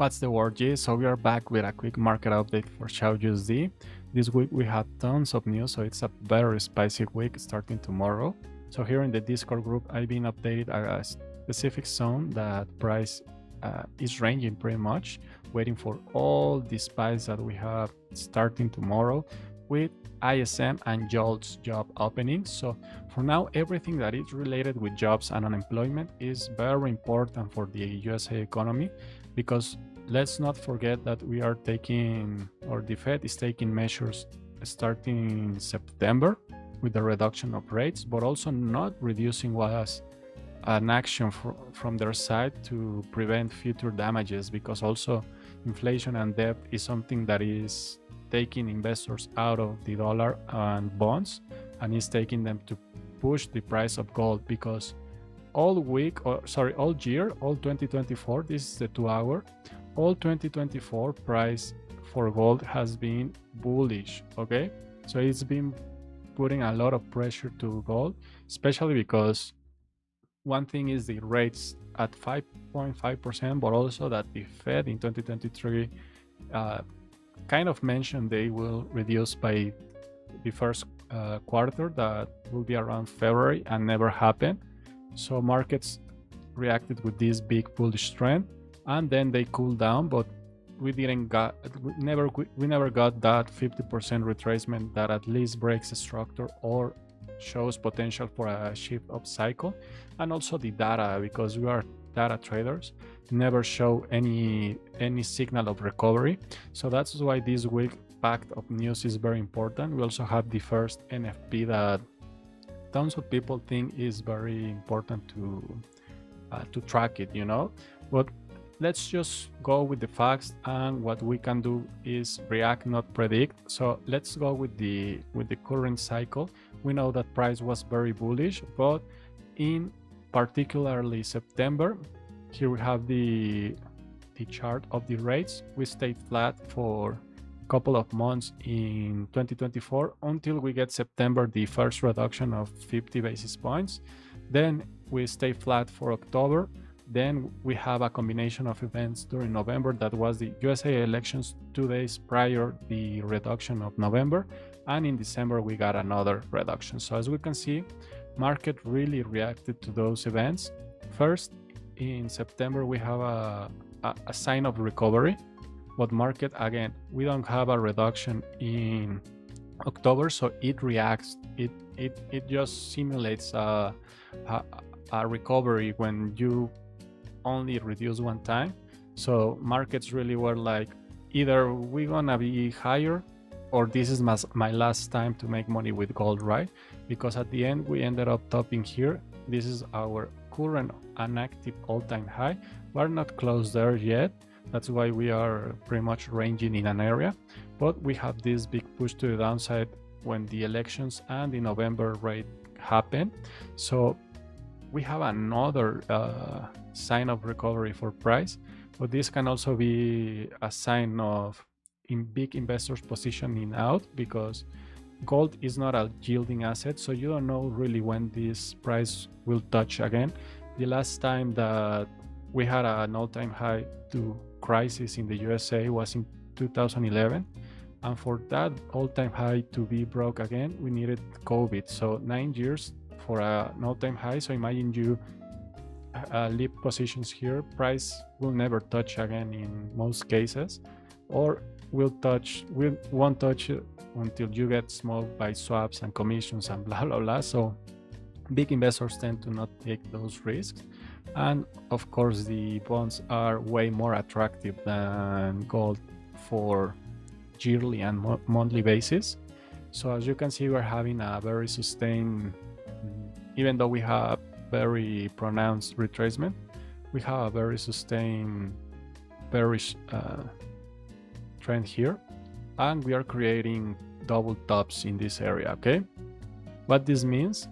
What's the word, G? So we are back with a quick market update for Xauusd. This week we had tons of news, so it's a very spicy week starting tomorrow. So here in the Discord group, I've been updated a specific zone that price is ranging pretty much, waiting for all the spikes that we have starting tomorrow with ISM and Xauusd job openings. So for now, everything that is related with jobs and unemployment is very important for the USA economy, because let's not forget that we are taking, or the Fed is taking measures starting in September with the reduction of rates, but also not reducing was an action from their side to prevent future damages, because also inflation and debt is something that is taking investors out of the dollar and bonds, and is taking them to push the price of gold, because all year, all 2024, this is the 2 hour, all 2024 price for gold has been bullish. Okay, so it's been putting a lot of pressure to gold, especially because one thing is the rates at 5.5%, but also that the Fed in 2023 kind of mentioned they will reduce by the first quarter, that will be around February, and never happened. So markets reacted with this big bullish trend, and then they cooled down, but we never got that 50% retracement that at least breaks the structure or shows potential for a shift up cycle. And also the data, because we are data traders, never show any signal of recovery. So that's why this week packed of news is very important. We also have the first NFP that tons of people think is very important to track it, but let's just go with the facts, and what we can do is react, not predict. So let's go with the current cycle. We know that price was very bullish, but in particularly September, here we have the chart of the rates. We stayed flat for a couple of months in 2024 until we get September, the first reduction of 50 basis points. Then we stay flat for October. Then we have a combination of events during November, that was the USA elections 2 days prior the reduction of November, and in December we got another reduction. So as we can see, market really reacted to those events. First, in September we have a sign of recovery, but market, again, we don't have a reduction in October, so it reacts. It just simulates a recovery when you only reduce one time. So markets really were like, either we're gonna be higher, or this is my last time to make money with gold, right? Because at the end we ended up topping here. This is our current unactive all-time high. We're not close there yet. That's why we are pretty much ranging in an area, but we have this big push to the downside when the elections and the November rate happen. So we have another sign of recovery for price, but this can also be a sign of big investors positioning out, because gold is not a yielding asset, so you don't know really when this price will touch again. The last time that we had an all-time high to crisis in the USA was in 2011, and for that all-time high to be broke again, we needed COVID. So 9 years for an all-time high. So imagine you leave positions here, price will never touch again in most cases, or won't touch it until you get smoked by swaps and commissions and blah blah blah. So big investors tend to not take those risks, and of course the bonds are way more attractive than gold for yearly and monthly basis. So as you can see, we're having a very sustained, even though we have very pronounced retracement, we have a very sustained bearish trend here, and we are creating double tops in this area. Okay, what this means,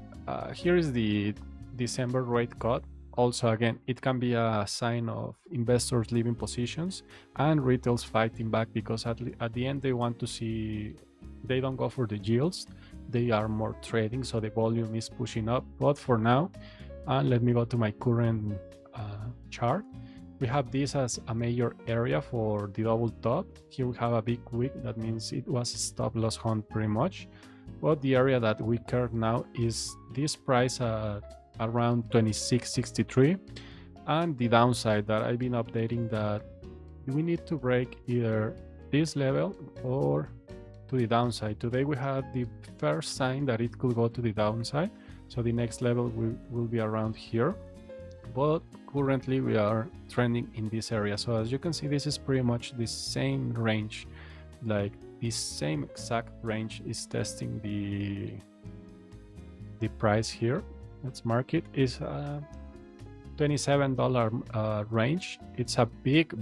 here is the December rate cut. Also, again, it can be a sign of investors leaving positions and retails fighting back, because at the end they want to see, they don't go for the yields, they are more trading, so the volume is pushing up. But for now, let me go to my current chart. we have this as a major area for the double top. Here we have a big wick, that means it was a stop loss hunt pretty much. But the area that we care now is this price at around 26.63, and the downside that I've been updating, that we need to break either this level or to the downside. Today we had the first sign that it could go to the downside, so the next level will be around here, but currently we are trending in this area. So as you can see, this is pretty much the same range, like this same exact range is testing the price here. Let's mark it, is $27 range. It's a big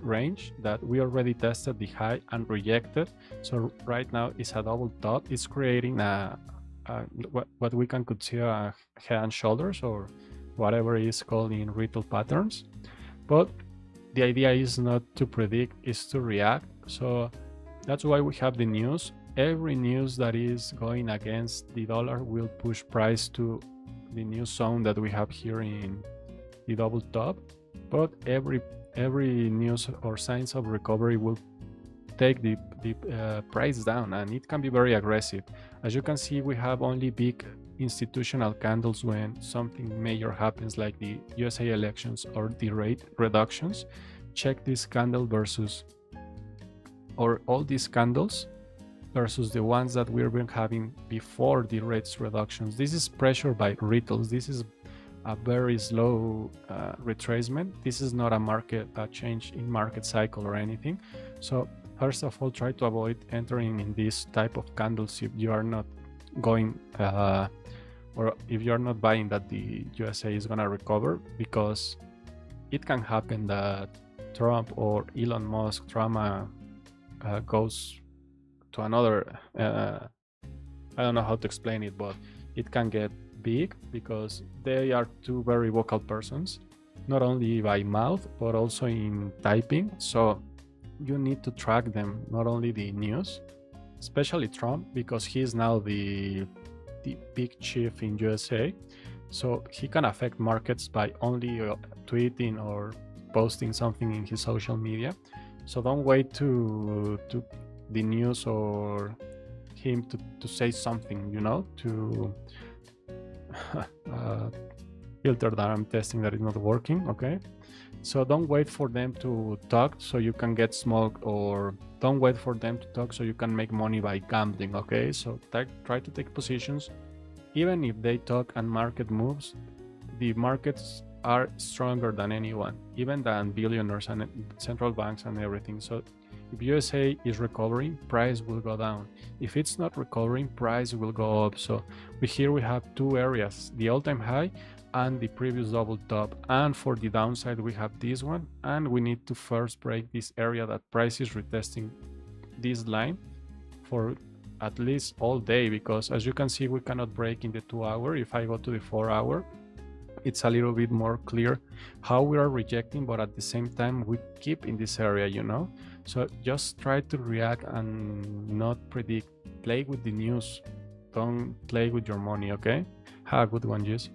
range that we already tested the high and rejected. So right now it's a double top. It's creating what we can consider a head and shoulders, or whatever is called in retail patterns. But the idea is not to predict, is to react. So that's why we have the news. Every news that is going against the dollar will push price to the new zone that we have here in the double top. But every news or signs of recovery will take the price down, and it can be very aggressive. As you can see, we have only big institutional candles when something major happens, like the USA elections or the rate reductions. Check this candle versus, or all these candles versus the ones that we've been having before the rates reductions. This is pressure by retails. This is a very slow retracement. This is not a change in market cycle or anything. So first of all, try to avoid entering in this type of candles if you are not going or if you're not buying that the USA is gonna recover, because it can happen that Trump or Elon Musk drama goes to another, I don't know how to explain it, but it can get big, because they are two very vocal persons, not only by mouth but also in typing. So you need to track them, not only the news, especially Trump, because he is now the big chief in USA. So he can affect markets by only tweeting or posting something in his social media. So don't wait to the news or him to say something, to filter that I'm testing that is not working. Okay, so don't wait for them to talk so you can get smoked, or don't wait for them to talk so you can make money by gambling. Okay, so try to take positions. Even if they talk and market moves, the markets are stronger than anyone, even than billionaires and central banks and everything. So if USA is recovering, price will go down. If it's not recovering, price will go up. So here we have two areas, the all-time high and the previous double top. And for the downside, we have this one, and we need to first break this area that price is retesting this line for at least all day, because as you can see, we cannot break in the 2 hour. If I go to the 4 hour, it's a little bit more clear how we are rejecting, but at the same time we keep in this area, so just try to react and not predict. Play with the news, don't play with your money. Okay, have a good one, Jess.